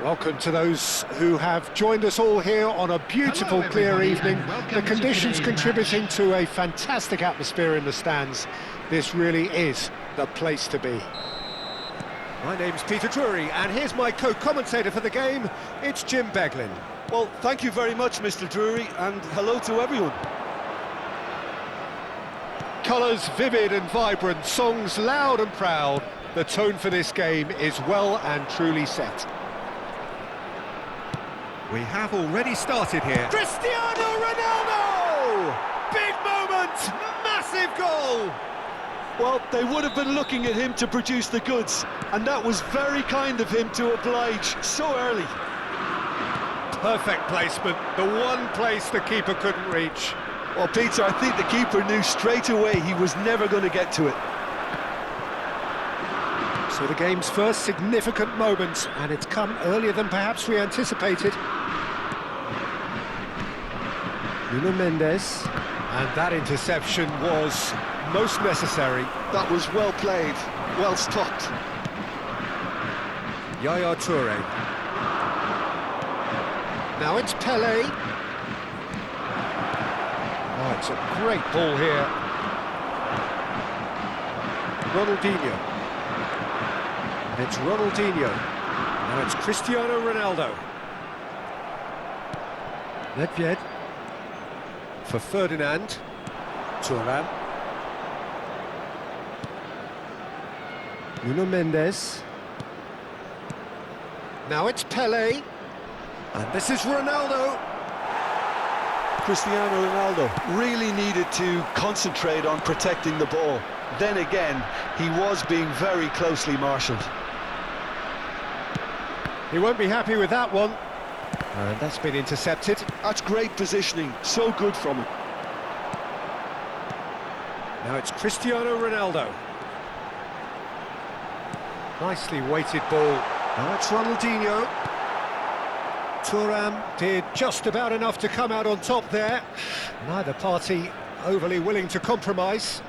Welcome to those who have joined us all here on a beautiful, clear evening. The conditions contributing to a fantastic atmosphere in the stands. This really is the place to be. My name's Peter Drury, and here's my co-commentator for the game. It's Jim Beglin. Well, thank you very much, Mr. Drury, and hello to everyone. Colours vivid and vibrant, songs loud and proud. The tone for this game is well and truly set. We have already started here. Cristiano Ronaldo! Big moment! Massive goal! Well, they would have been looking at him to produce the goods, and that was very kind of him to oblige so early. Perfect placement, the one place the keeper couldn't reach. Well, Peter, I think the keeper knew straight away he was never going to get to it. So the game's first significant moment, and it's come earlier than perhaps we anticipated. Nuno Mendes, and that interception was most necessary. That was well played, well stopped. Yaya Toure. Now it's Pelé. Oh, it's a great ball here. Ronaldinho. It's Ronaldinho. Now it's Cristiano Ronaldo. Nedved. For Ferdinand. Thuram. Nuno Mendes. Now it's Pelé. And this is Ronaldo. Cristiano Ronaldo really needed to concentrate on protecting the ball. Then again, he was being very closely marshalled. He won't be happy with that one. And that's been intercepted. That's great positioning, so good from him. Now it's Cristiano Ronaldo. Nicely weighted ball. Now it's Ronaldinho. Thuram did just about enough to come out on top there. Neither party overly willing to compromise.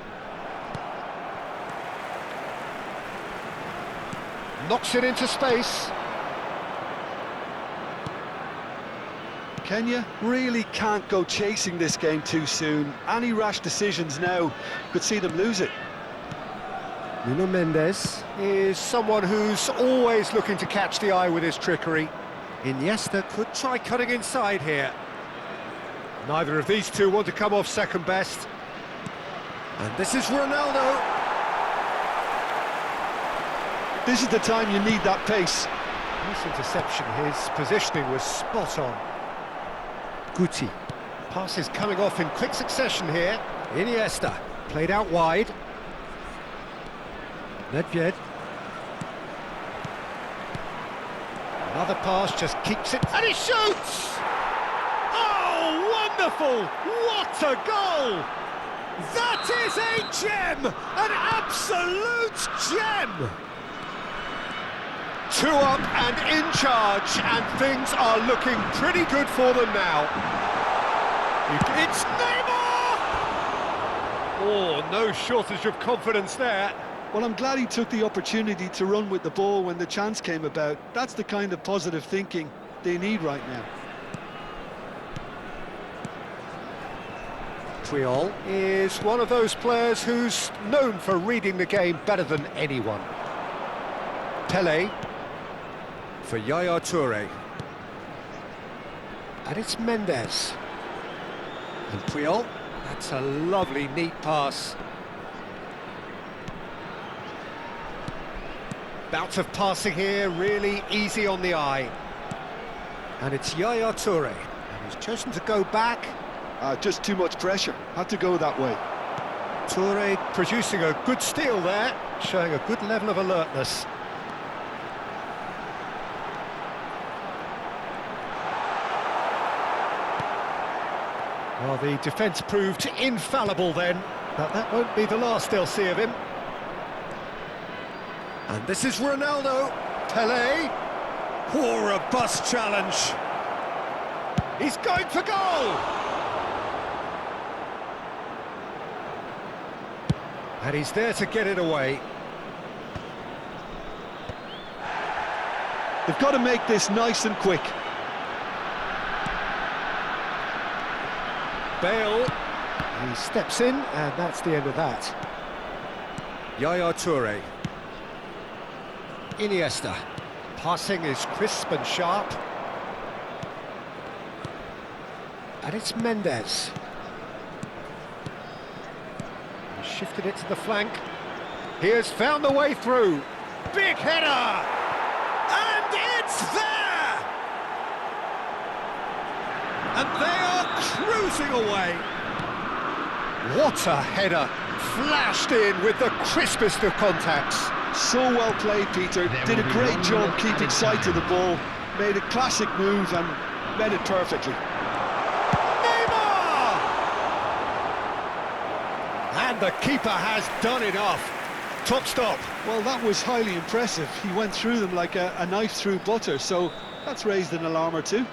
Knocks it into space. Kenya really can't go chasing this game too soon. Any rash decisions now could see them lose it. Nuno Mendes is someone who's always looking to catch the eye with his trickery. Iniesta could try cutting inside here. Neither of these two want to come off second best. And this is Ronaldo. This is the time you need that pace. Nice interception, his positioning was spot on. Guti. Passes coming off in quick succession here. Iniesta, played out wide. Nedved. Another pass, just keeps it, and he shoots! Oh, wonderful! What a goal! That is a gem! An absolute gem! 2 up and in charge, and things are looking pretty good for them now. It's Neymar! Oh, no shortage of confidence there. Well, I'm glad he took the opportunity to run with the ball when the chance came about. That's the kind of positive thinking they need right now. Puyol is one of those players who's known for reading the game better than anyone. Pele for Yaya Toure. And it's Mendes. And Puyol, that's a lovely, neat pass. Bout of passing here, really easy on the eye. And it's Yaya Toure. And he's chosen to go back. Just too much pressure. Had to go that way. Toure producing a good steal there, showing a good level of alertness. Well, the defence proved infallible then, but that won't be the last they'll see of him. And this is Ronaldo. Pele. Poor robust challenge. He's going for goal! And he's there to get it away. They've got to make this nice and quick. Bale. He steps in, and that's the end of that. Yaya Toure. Iniesta. Passing is crisp and sharp. And it's Mendes. He shifted it to the flank. He has found the way through. Big header! And it's there! And they are cruising away. What a header! Flashed in with the crispest of contacts. So well played, Peter. Did a great job keeping sight of the ball. Made a classic move and read it perfectly. Neymar! And the keeper has done enough. Top stop. Well, that was highly impressive. He went through them like a knife through butter, so that's raised an alarm or two.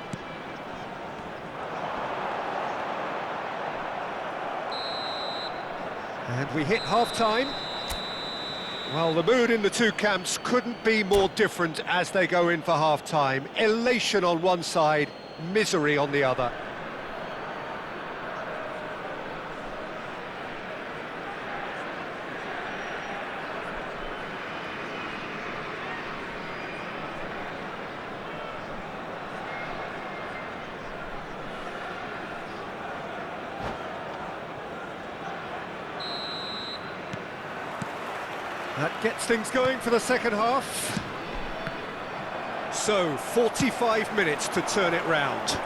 And we hit half-time. Well, the mood in the two camps couldn't be more different as they go in for half-time. Elation on one side, misery on the other. That gets things going for the second half. So, 45 minutes to turn it round.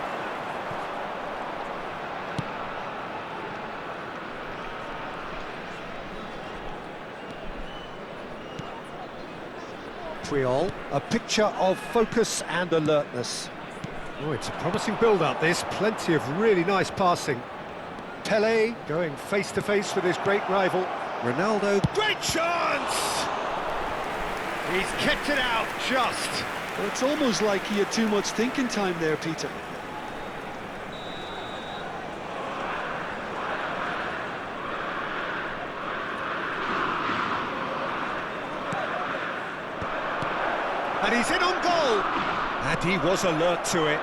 Puyol, a picture of focus and alertness. Oh, it's a promising build-up, this. Plenty of really nice passing. Pele going face-to-face with his great rival. Ronaldo, great chance! He's kept it out, just. Well, it's almost like he had too much thinking time there, Peter. And he's in on goal! And he was alert to it.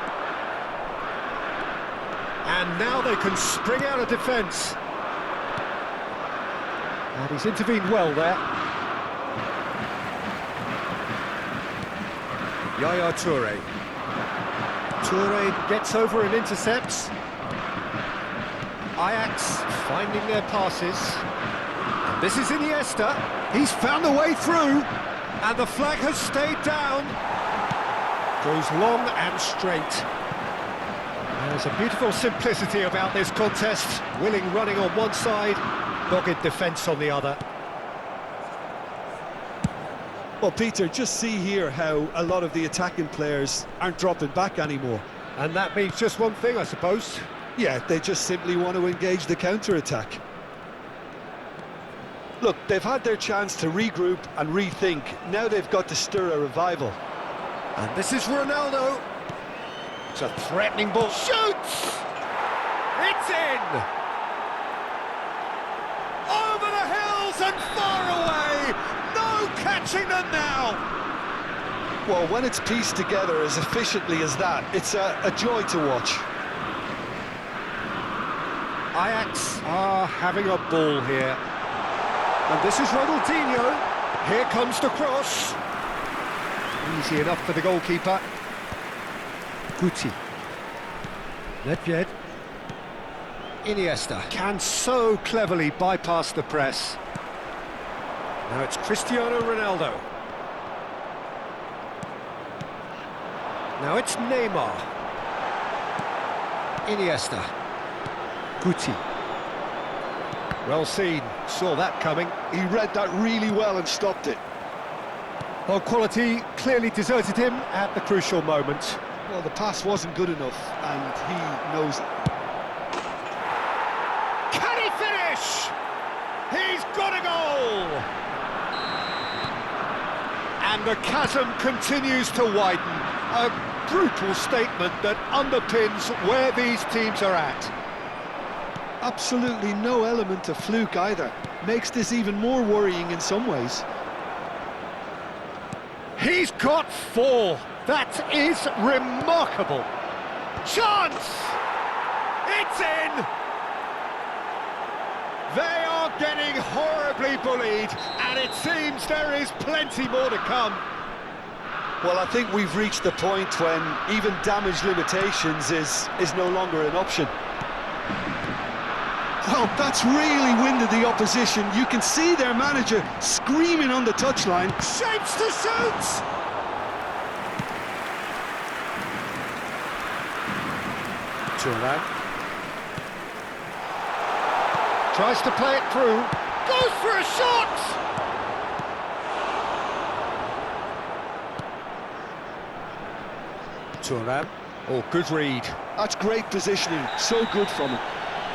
And now they can spring out of defence. And he's intervened well there. Yaya Toure. Toure gets over and intercepts. Ajax finding their passes. And this is Iniesta. He's found a way through. And the flag has stayed down. Goes long and straight. There's a beautiful simplicity about this contest. Willing running on one side, dogged defence on the other. Well, Peter, just see here how a lot of the attacking players aren't dropping back anymore. And that means just one thing, I suppose. Yeah, they just simply want to engage the counter-attack. Look, they've had their chance to regroup and rethink. Now they've got to stir a revival. And this is Ronaldo. It's a threatening ball. Shoots! It's in! Over the hills and far away! No catching them now! Well, when it's pieced together as efficiently as that, it's a joy to watch. Ajax are having a ball here. And this is Ronaldinho. Here comes the cross. Easy enough for the goalkeeper. Guti. Nedved. Iniesta can so cleverly bypass the press. Now it's Cristiano Ronaldo. Now it's Neymar. Iniesta. Guti. Well seen, saw that coming. He read that really well and stopped it. Well, quality clearly deserted him at the crucial moment. Well, the pass wasn't good enough, and he knows it. Can he finish? He's got a goal! And the chasm continues to widen. A brutal statement that underpins where these teams are at. Absolutely no element of fluke either. Makes this even more worrying in some ways. He's got 4. That is remarkable. Chance! It's in! They are getting horribly bullied, and it seems there is plenty more to come. Well, I think we've reached the point when even damage limitations is no longer an option. Well, that's really winded the opposition. You can see their manager screaming on the touchline. Shapes to shoot! Thuram. Tries to play it through. Goes for a shot! Thuram. Oh, good read. That's great positioning. So good from him.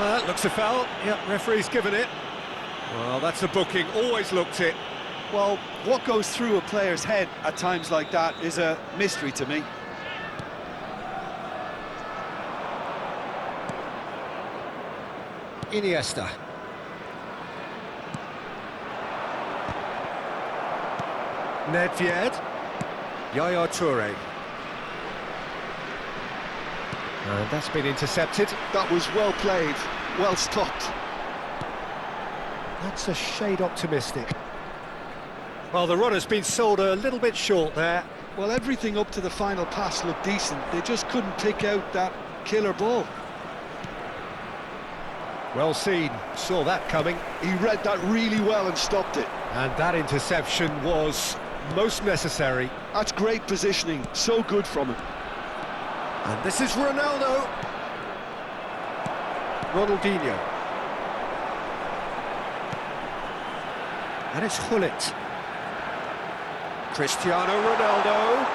That looks a foul. Yep, referee's given it. Well, that's a booking. Always looked it. Well, what goes through a player's head at times like that is a mystery to me. Iniesta. Nedved. Yaya Toure. And that's been intercepted. That was well played, well stopped. That's a shade optimistic. Well, the runner's been sold a little bit short there. Well, everything up to the final pass looked decent. They just couldn't pick out that killer ball. Well seen, saw that coming. He read that really well and stopped it. And that interception was most necessary. That's great positioning, so good from him. And this is Ronaldo. Ronaldinho. And it's Hullet. Cristiano Ronaldo.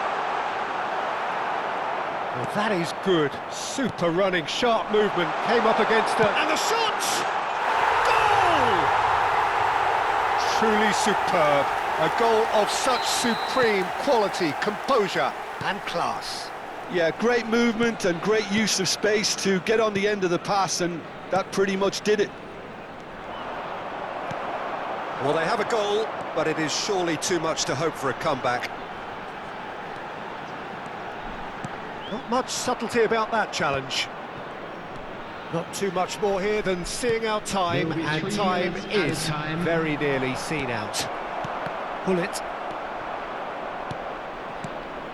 Well, that is good. Super running, sharp movement. Came up against her. And the shot! Goal! Truly superb. A goal of such supreme quality, composure and class. Yeah, great movement and great use of space to get on the end of the pass, and that pretty much did it. Well, they have a goal, but it is surely too much to hope for a comeback. Not much subtlety about that challenge. Not too much more here than seeing out time, and time is very nearly seen out. Hullet.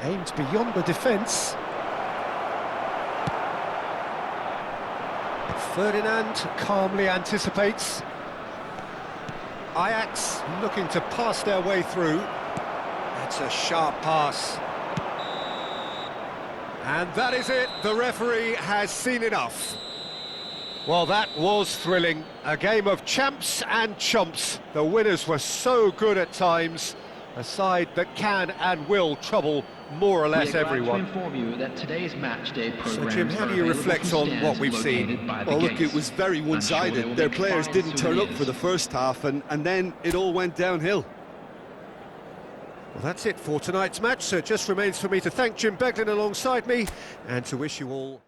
Aimed beyond the defence. Ferdinand calmly anticipates. Ajax looking to pass their way through. That's a sharp pass. And that is it. The referee has seen enough. Well, that was thrilling. A game of champs and chumps. The winners were so good at times, A side that can and will trouble more or less everyone. We are glad to inform you that today's match day programs Jim, how are do you available reflect from on stands what we've seen? located by the Well, look, gates. it was very I'm sure there one-sided. will Their be players fine didn't turn up souvenirs. for the first half, and then it all went downhill. Well, that's it for tonight's match, so it just remains for me to thank Jim Beglin alongside me and to wish you all...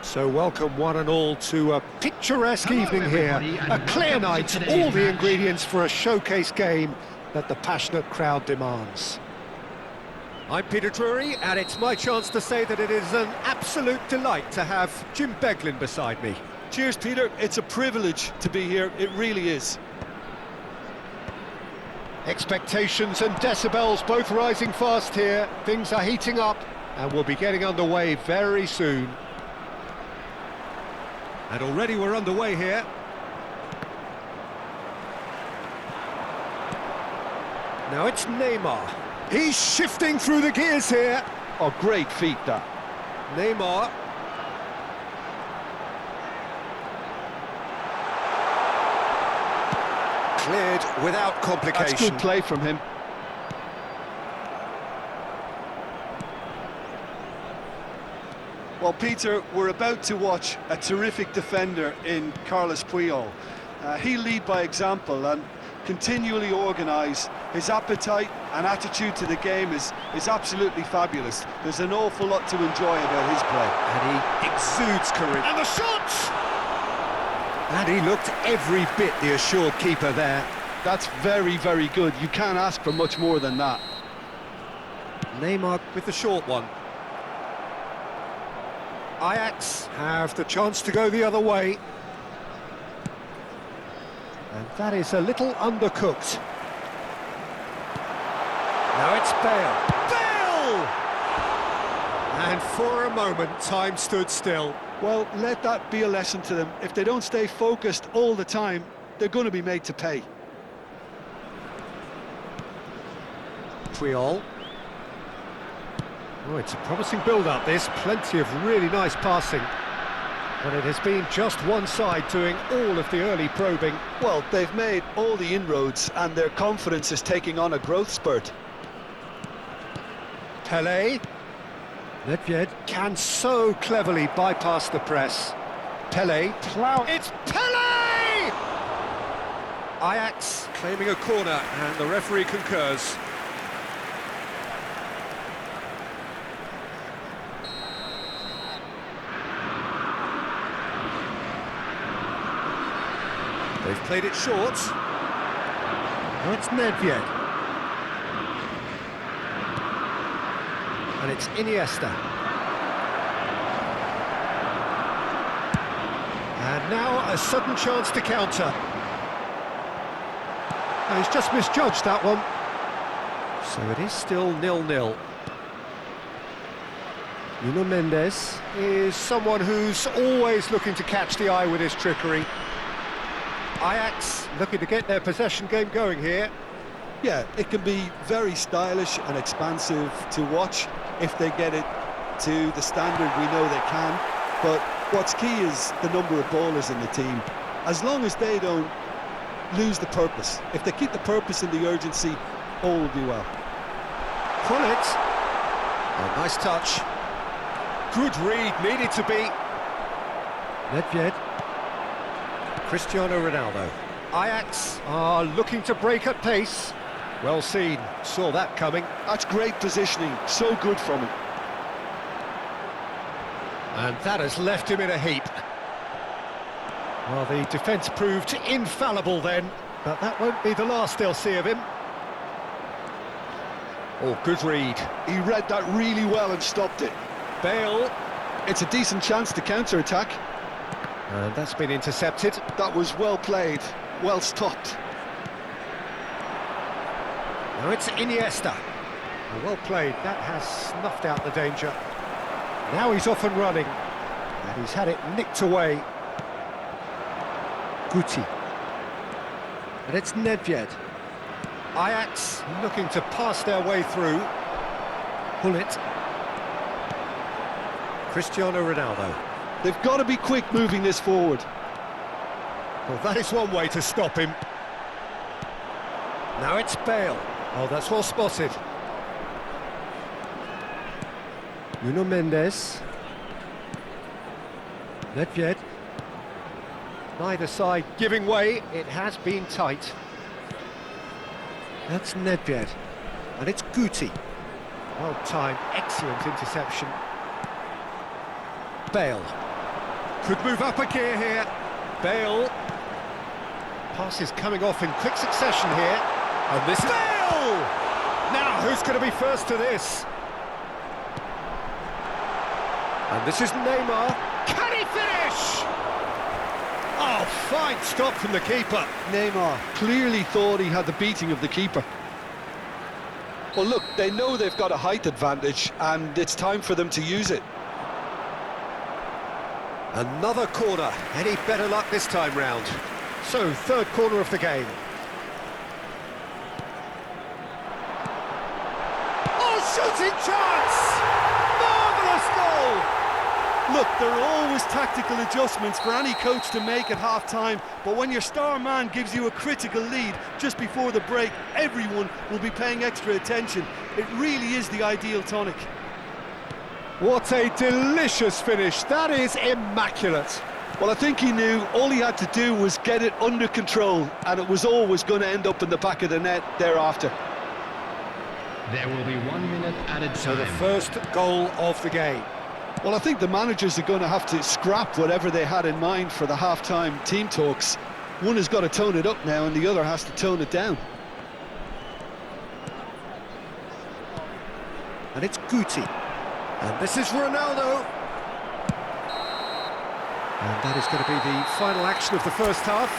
So welcome one and all to a picturesque evening here, a clear night, all the ingredients for a showcase game that the passionate crowd demands. I'm Peter Drury, and it's my chance to say that it is an absolute delight to have Jim Beglin beside me. Cheers, Peter. It's a privilege to be here. It really is. Expectations and decibels both rising fast here. Things are heating up and we'll be getting underway very soon. And already we're underway here. Now it's Neymar. He's shifting through the gears here. Oh, great feat, that. Neymar. Cleared without complication. That's good play from him. Well, Peter, we're about to watch a terrific defender in Carlos Puyol. He'll lead by example and continually organise. His appetite and attitude to the game is absolutely fabulous. There's an awful lot to enjoy about his play. And he exudes courage. And the shot! And he looked every bit the assured keeper there. That's very, very good. You can't ask for much more than that. Neymar with the short one. Ajax have the chance to go the other way. And that is a little undercooked. Now it's Bale. Bale! And for a moment, time stood still. Well, let that be a lesson to them. If they don't stay focused all the time, they're going to be made to pay. Puyol. Oh, it's a promising build-up, this. Plenty of really nice passing. But it has been just one side doing all of the early probing. Well, they've made all the inroads and their confidence is taking on a growth spurt. Pelé. Nedved can so cleverly bypass the press. Pelé plough. It's Pelé! Ajax claiming a corner, and the referee concurs. They've played it short. Now it's Nedved. And it's Iniesta. And now a sudden chance to counter. And he's just misjudged that one. So it is still 0-0. Nuno Mendes is someone who's always looking to catch the eye with his trickery. Ajax looking to get their possession game going here. Yeah, it can be very stylish and expansive to watch if they get it to the standard we know they can. But what's key is the number of ballers in the team. As long as they don't lose the purpose, if they keep the purpose and the urgency, all will be well. Pull it. Oh, nice touch. Good read, needed to be. Nedved. Cristiano Ronaldo. Ajax are looking to break at pace. Well seen, saw that coming. That's great positioning, so good from him. And that has left him in a heap. Well, the defence proved infallible then, but that won't be the last they'll see of him. Oh, good read. He read that really well and stopped it. Bale. It's a decent chance to counter-attack. And that's been intercepted. That was well played, well stopped. Now it's Iniesta. Oh, well played, that has snuffed out the danger. Now he's off and running, and he's had it nicked away. Guti. And it's Nedved. Ajax looking to pass their way through. Pull it. Cristiano Ronaldo. They've got to be quick moving this forward. Well, that is one way to stop him. Now it's Bale. Oh, that's well spotted. Nuno Mendes. Nedved. Neither side giving way. It has been tight. That's Nedved. And it's Guti. Well timed, excellent interception. Bale. Could move up a gear here. Bale. Pass is coming off in quick succession here. And this is Bale! Now, who's going to be first to this? And this is Neymar. Can he finish? Oh, fine stop from the keeper. Neymar clearly thought he had the beating of the keeper. Well, look, they know they've got a height advantage, and it's time for them to use it. Another corner. Any better luck this time round? So, third corner of the game. Oh, shooting chance! Marvellous goal! Look, there are always tactical adjustments for any coach to make at half-time, but when your star man gives you a critical lead just before the break, everyone will be paying extra attention. It really is the ideal tonic. What a delicious finish. That is immaculate. Well, I think he knew all he had to do was get it under control, and it was always going to end up in the back of the net thereafter. There will be 1 minute added time. So the first goal of the game. Well, I think the managers are going to have to scrap whatever they had in mind for the half-time team talks. One has got to tone it up now, and the other has to tone it down. And it's Guti. And this is Ronaldo. And that is going to be the final action of the first half.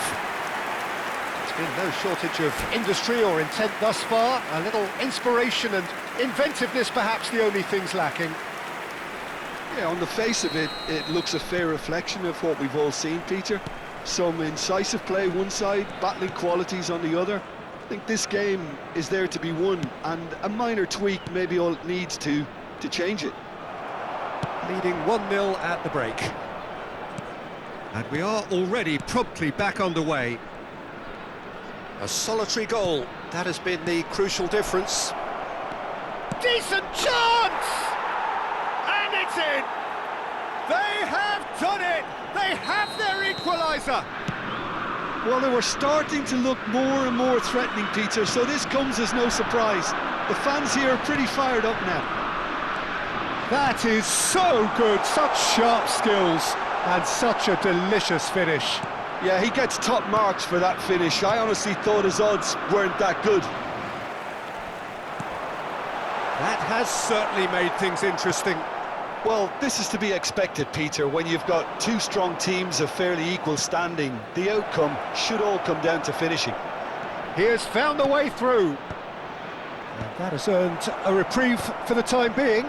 It's been no shortage of industry or intent thus far. A little inspiration and inventiveness, perhaps the only things lacking. Yeah, on the face of it, it looks a fair reflection of what we've all seen, Peter. Some incisive play one side, battling qualities on the other. I think this game is there to be won, and a minor tweak may be all it needs to change it. Leading 1-0 at the break. And we are already promptly back underway. A solitary goal, that has been the crucial difference. Decent chance! And it's in! They have done it! They have their equaliser! Well, they were starting to look more and more threatening, Peter, so this comes as no surprise. The fans here are pretty fired up now. That is so good, such sharp skills and such a delicious finish. Yeah, he gets top marks for that finish. I honestly thought his odds weren't that good. That has certainly made things interesting. Well, this is to be expected, Peter, when you've got two strong teams of fairly equal standing. The outcome should all come down to finishing. He has found the way through. And That has earned a reprieve for the time being.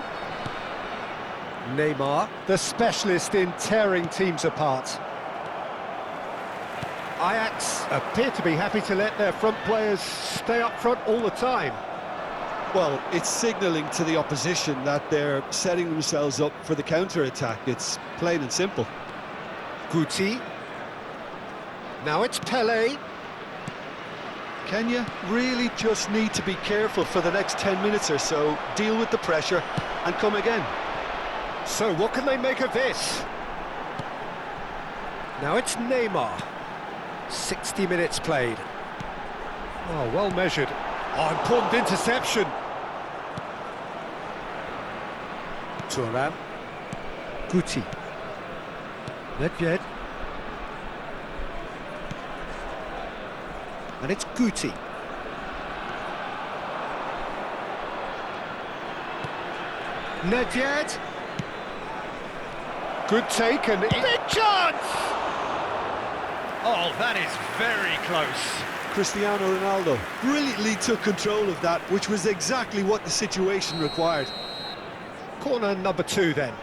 Neymar, the specialist in tearing teams apart. Ajax appear to be happy to let their front players stay up front all the time. Well, it's signalling to the opposition that they're setting themselves up for the counter-attack. It's plain and simple. Guti. Now it's Pele. Can you really just need to be careful for the next 10 minutes or so, deal with the pressure and come again? So what can they make of this? Now it's Neymar. 60 minutes played. Oh, well measured. Oh, important interception. Thuram. Guti. Nedved. And it's Guti. Nedved. Good take and big chance! Oh, that is very close. Cristiano Ronaldo brilliantly took control of that, which was exactly what the situation required. Corner number 2 then.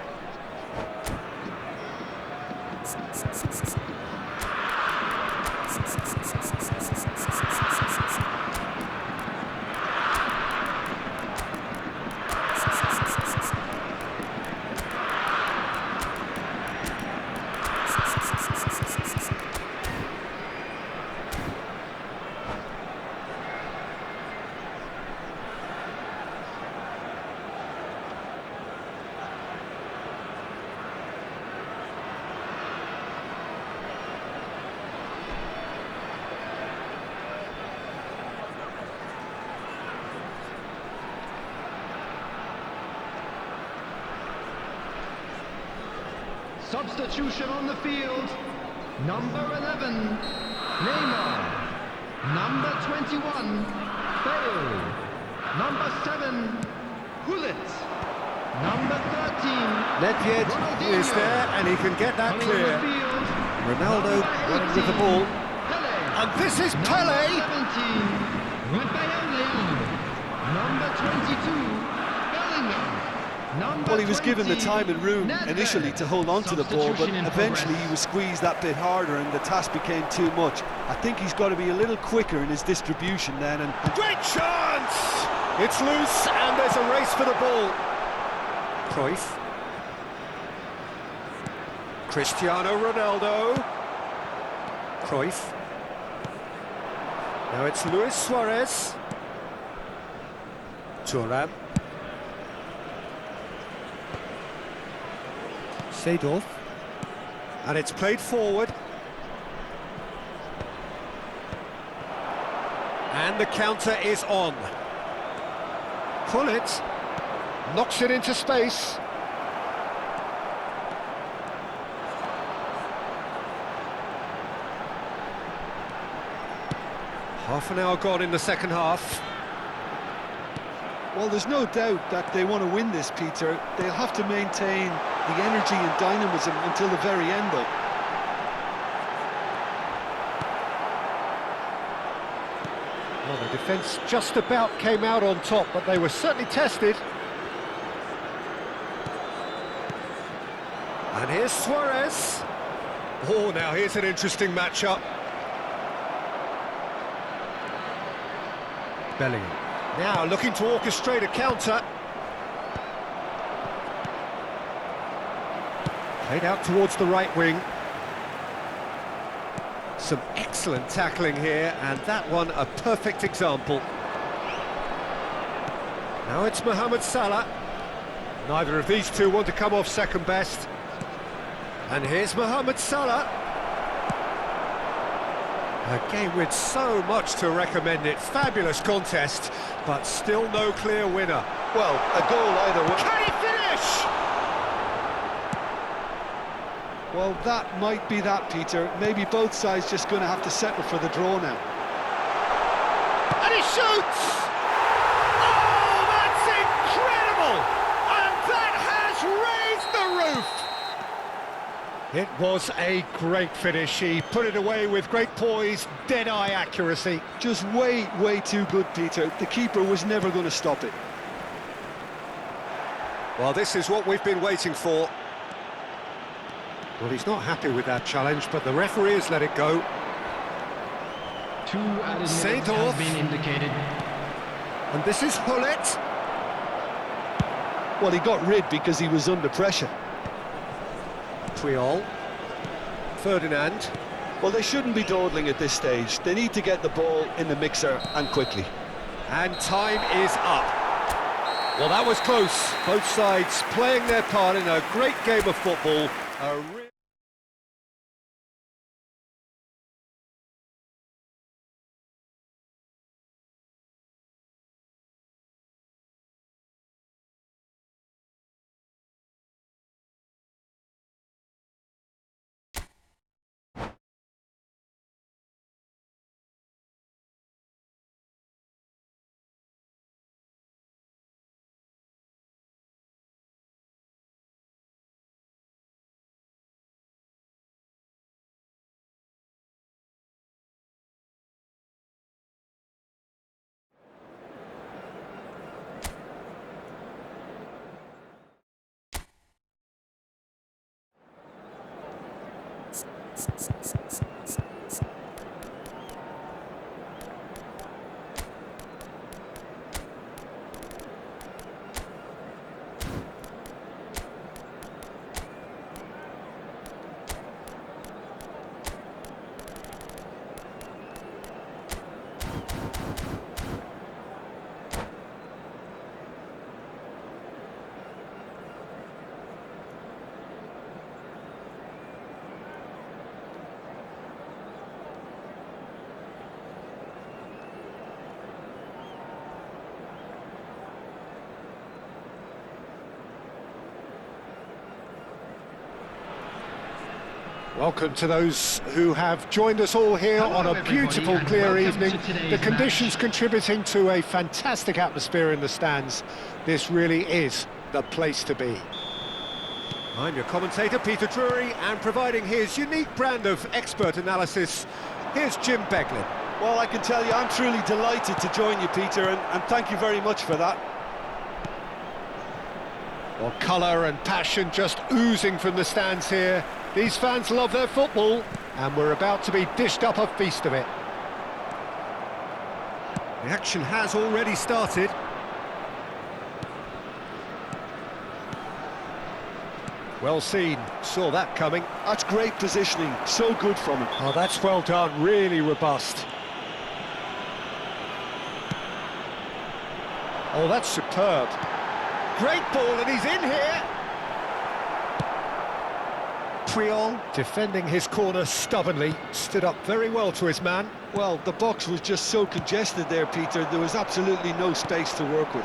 Substitution on the field. Number 11, Neymar. Number 21, Bale. Number 7, Gullit. Number 13, Nedved is there and he can get that clear. Ronaldo running with the ball. Pele. And this is Pele! Number 17, Rafael Leão. Number 22, Bellingham. Well, he was given the time and room initially to hold on to the ball, but eventually he was squeezed that bit harder and the task became too much. I think he's got to be a little quicker in his distribution then. And Great chance! It's loose and there's a race for the ball. Cruyff. Cristiano Ronaldo. Cruyff. Now it's Luis Suarez. Thuram. Seedorf. And it's played forward. And the counter is on. Gullit knocks it into space. Half an hour gone in the second half. well, there's no doubt that they want to win this, Peter. They'll have to maintain the energy and dynamism until the very end, though. Well, the defence just about came out on top, but they were certainly tested. And here's Suarez. Oh, now here's an interesting matchup. Bellingham. Now looking to orchestrate a counter. Played out towards the right wing. Some excellent tackling here, and that one a perfect example. Now it's Mohamed Salah. Neither of these two want to come off second best. And here's Mohamed Salah. A game with so much to recommend it. Fabulous contest, but still no clear winner. Well, a goal either way. Can he finish? Well, that might be that, Peter. Maybe both sides just going to have to settle for the draw now. And he shoots! Oh, that's incredible! And that has raised the roof! It was a great finish. He put it away with great poise, dead-eye accuracy. Just way too good, Peter. The keeper was never going to stop it. Well, this is what we've been waiting for. Well, he's not happy with that challenge, but the referee has let it go. 2 added minutes has been indicated. And this is Hullet. Well, he got rid because he was under pressure. Puyol. Ferdinand. Well, they shouldn't be dawdling at this stage. They need to get the ball in the mixer, and quickly. And time is up. Well, that was close. Both sides playing their part in a great game of football. Welcome to those who have joined us all here on a beautiful, clear evening. The conditions contributing to a fantastic atmosphere in the stands. This really is the place to be. I'm your commentator, Peter Drury, and providing his unique brand of expert analysis, here's Jim Beglin. Well, I can tell you, I'm truly delighted to join you, Peter, and thank you very much for that. Well, colour and passion just oozing from the stands here. These fans love their football, and we're about to be dished up a feast of it. The action has already started. Well seen, saw that coming. That's great positioning, so good from him. Oh, that's well done, really robust. Oh, that's superb. Great ball, and he's in here. Puyol, defending his corner stubbornly, stood up very well to his man. Well, the box was just so congested there, Peter. There was absolutely no space to work with.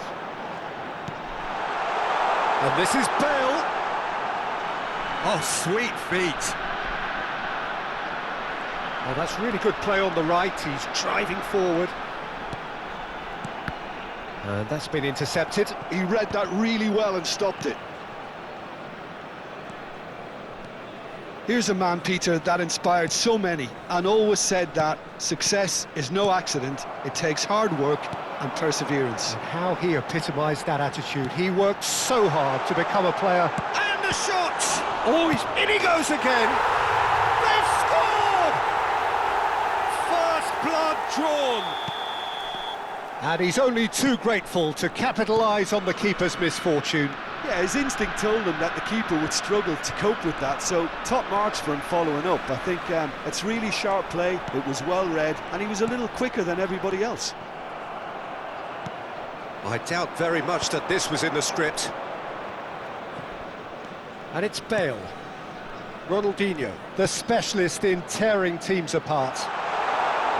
And this is Bale. Oh, sweet feet. Oh, that's really good play on the right. He's driving forward. And that's been intercepted. He read that really well and stopped it. Here's a man, Peter, that inspired so many and always said that success is no accident. It takes hard work and perseverance. And how he epitomised that attitude. He worked so hard to become a player. And the shot! Oh, in he goes again. They've scored! First blood drawn. And he's only too grateful to capitalise on the keeper's misfortune. Yeah, his instinct told him that the keeper would struggle to cope with that, so top marks for him following up. I think it's really sharp play, it was well read, and he was a little quicker than everybody else. I doubt very much that this was in the script. And it's Bale. Ronaldinho, the specialist in tearing teams apart.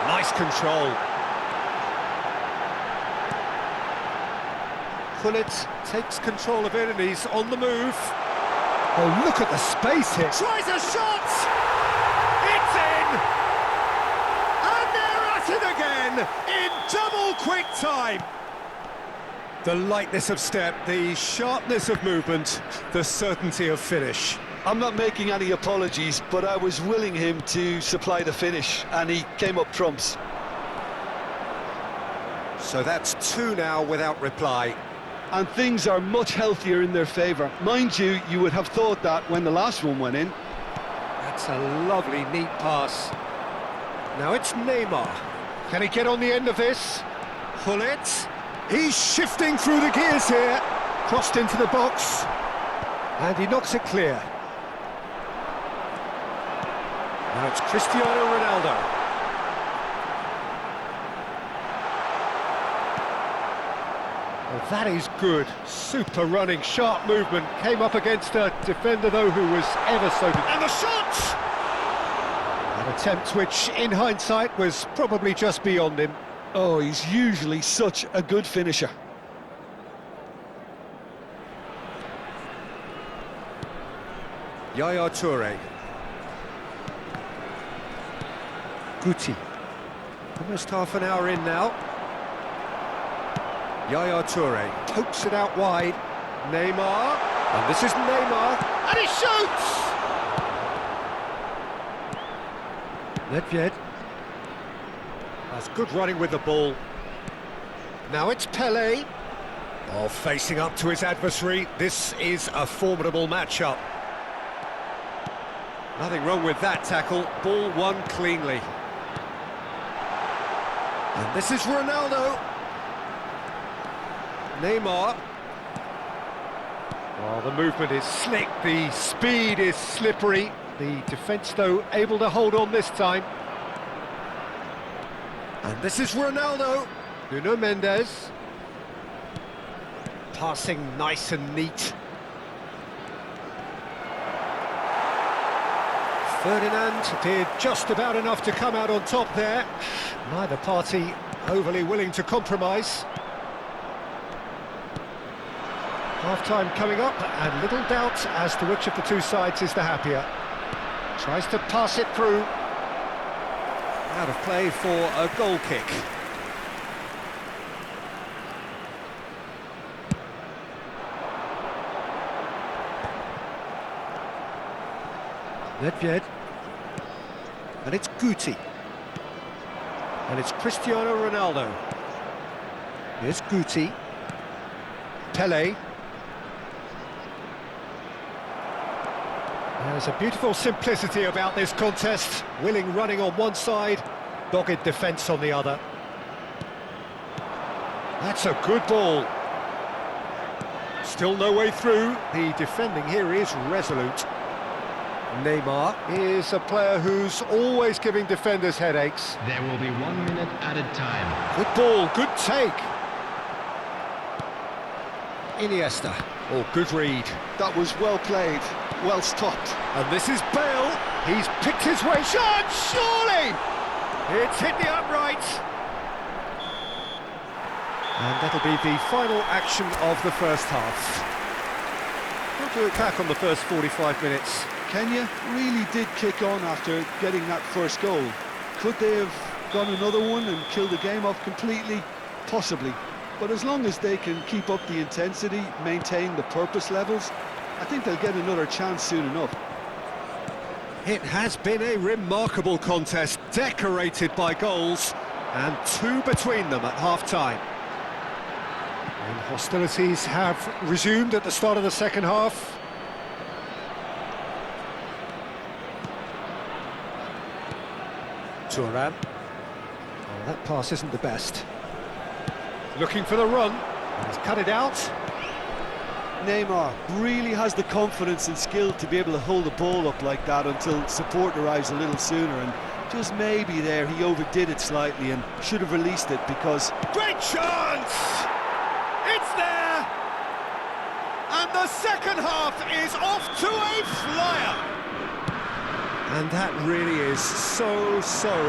Nice control. Hullet takes control of it and he's on the move. Oh, look at the space here. Tries a shot! It's in! And they're at it again in double quick time. The lightness of step, the sharpness of movement, the certainty of finish. I'm not making any apologies, but I was willing him to supply the finish, and he came up trumps. So that's 2 now without reply. And things are much healthier in their favour. Mind you, you would have thought that when the last one went in. That's a lovely, neat pass. Now it's Neymar. Can he get on the end of this? Pull it. He's shifting through the gears here. Crossed into the box. And he knocks it clear. Now it's Cristiano Ronaldo. Well, that is good. Super running, sharp movement. Came up against a defender, though, who was ever so good. And the shot! An attempt which, in hindsight, was probably just beyond him. Oh, he's usually such a good finisher. Yaya Toure. Guti. Almost half an hour in now. Yaya Toure pokes it out wide. Neymar. And this is Neymar. And he shoots! Nedved. That's good running with the ball. Now it's Pelé. Oh, facing up to his adversary. This is a formidable matchup. Nothing wrong with that tackle. Ball won cleanly. And this is Ronaldo. Neymar. Oh, the movement is slick, the speed is slippery. The defence, though, able to hold on this time. And this is Ronaldo. Nuno Mendes. Passing nice and neat. Ferdinand did just about enough to come out on top there. Neither party overly willing to compromise. Half-time coming up, and little doubt as to which of the two sides is the happier. Tries to pass it through. Out of play for a goal kick. Nedved. And it's Guti. And it's Cristiano Ronaldo. Here's Guti. Pelé. There's a beautiful simplicity about this contest. Willing running on one side, dogged defence on the other. That's a good ball. Still no way through. The defending here is resolute. Neymar is a player who's always giving defenders headaches. There will be 1 minute added time. Good ball, good take. Iniesta. Oh, good read. That was well played, well stopped. And this is Bale. He's picked his way. Shot, surely! It's hit the upright. And that'll be the final action of the first half. Good to attack on the first 45 minutes. Kenya really did kick on after getting that first goal. Could they have gone another one and killed the game off completely? Possibly. But as long as they can keep up the intensity, maintain the purpose levels, I think they'll get another chance soon enough. It has been a remarkable contest, decorated by goals, and 2 between them at half-time. And hostilities have resumed at the start of the second half. Thuram. Oh, that pass isn't the best. Looking for the run. He's cut it out. Neymar really has the confidence and skill to be able to hold the ball up like that until support arrives a little sooner, and just maybe there he overdid it slightly and should have released it because... Great chance! It's there! And the second half is off to a flyer! And that really is so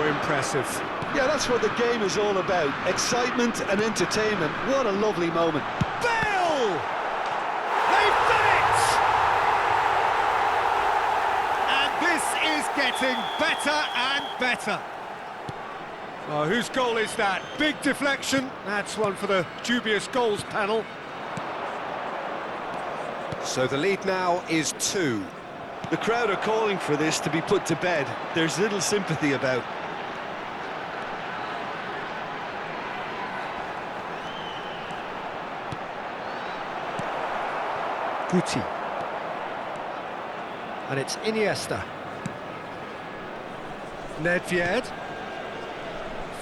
impressive. Yeah, that's what the game is all about. Excitement and entertainment. What a lovely moment. Bale! They've done it! And this is getting better and better. Oh, whose goal is that? Big deflection. That's one for the dubious goals panel. So the lead now is 2. The crowd are calling for this to be put to bed. There's little sympathy about. Guti. And it's Iniesta. Nedved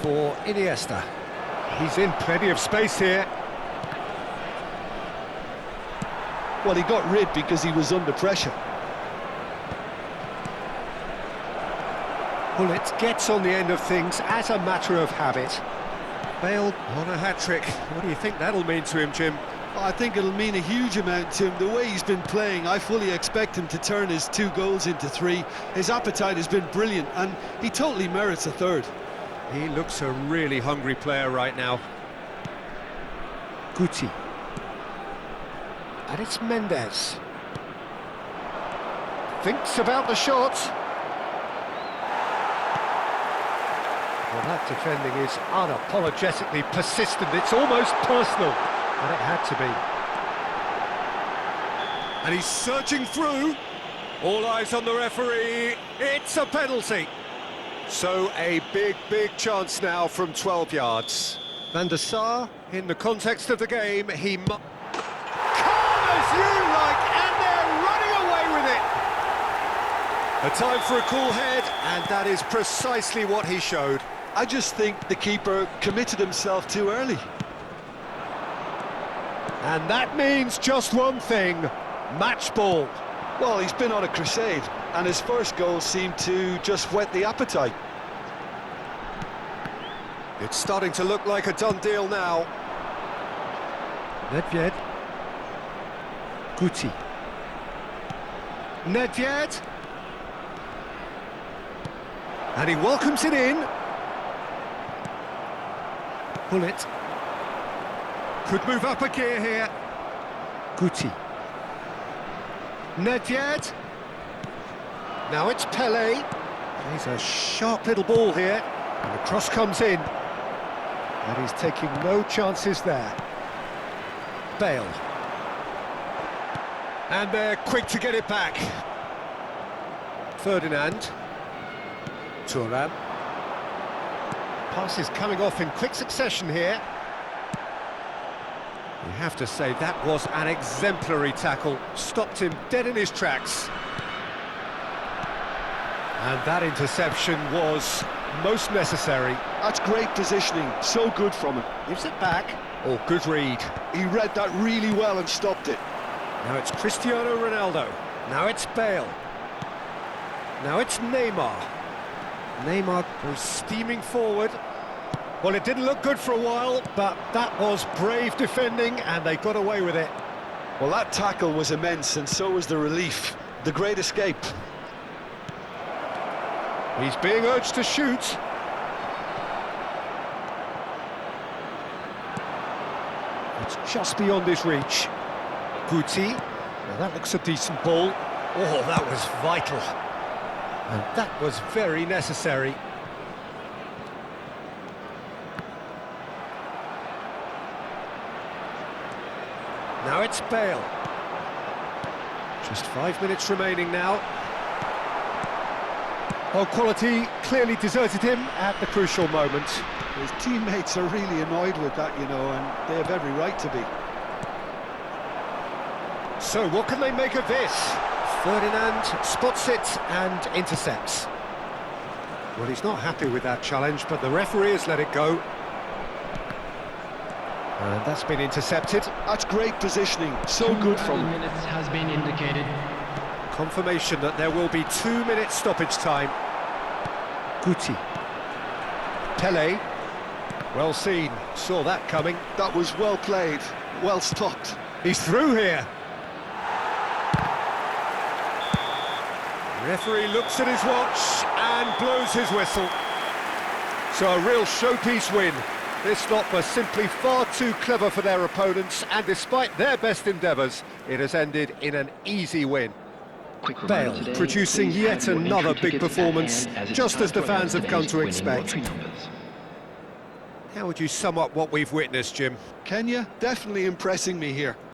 for Iniesta. He's in plenty of space here. Well, he got rid because he was under pressure. Bullet gets on the end of things as a matter of habit. Bale on a hat-trick. What do you think that'll mean to him, Jim? I think it'll mean a huge amount to him. The way he's been playing, I fully expect him to turn his 2 goals into 3. His appetite has been brilliant, and he totally merits a 3rd. He looks a really hungry player right now. Guti. And it's Mendes. Thinks about the shot. Well, that defending is unapologetically persistent. It's almost personal. And it had to be. And he's surging through. All eyes on the referee. It's a penalty. So a big chance now from 12 yards. Van der Sar, in the context of the game, he calm as you like, and they're running away with it. A time for a cool head, and that is precisely what he showed. I just think the keeper committed himself too early. And that means just one thing, match ball. Well, he's been on a crusade, and his first goal seemed to just whet the appetite. It's starting to look like a done deal now. Nedved. Guti. Nedved. And he welcomes it in. Bullet. Could move up a gear here. Guti. Nedved. Now it's Pele. He's a sharp little ball here. And the cross comes in. And he's taking no chances there. Bale. And they're quick to get it back. Ferdinand. Thuram. Passes coming off in quick succession here. You have to say that was an exemplary tackle. Stopped him dead in his tracks. And that interception was most necessary. That's great positioning, so good from him. Gives it back. Oh, good read. He read that really well and stopped it. Now it's Cristiano Ronaldo. Now it's Bale. Now it's Neymar. Neymar goes steaming forward. Well, it didn't look good for a while, but that was brave defending, and they got away with it. Well, that tackle was immense, and so was the relief. The great escape. He's being urged to shoot. It's just beyond his reach. Guti. Now that looks a decent ball. Oh, that was vital. And that was very necessary. Now it's Bale. Just 5 minutes remaining now. Well, quality clearly deserted him at the crucial moment. His teammates are really annoyed with that, you know, and they have every right to be. So what can they make of this? Ferdinand spots it and intercepts. Well, he's not happy with that challenge, but the referee has let it go. And that's been intercepted. That's great positioning, so good from him. Minutes has been indicated. Confirmation that there will be 2 minutes stoppage time. Guti. Pele. Well seen, saw that coming. That was well played, well stopped. He's through here. Referee looks at his watch and blows his whistle. So a real showpiece win. This lot were simply far too clever for their opponents, and despite their best endeavours, it has ended in an easy win. Bale producing yet another big performance, just as the fans have come to expect. How would you sum up what we've witnessed, Jim? Kenya, definitely impressing me here.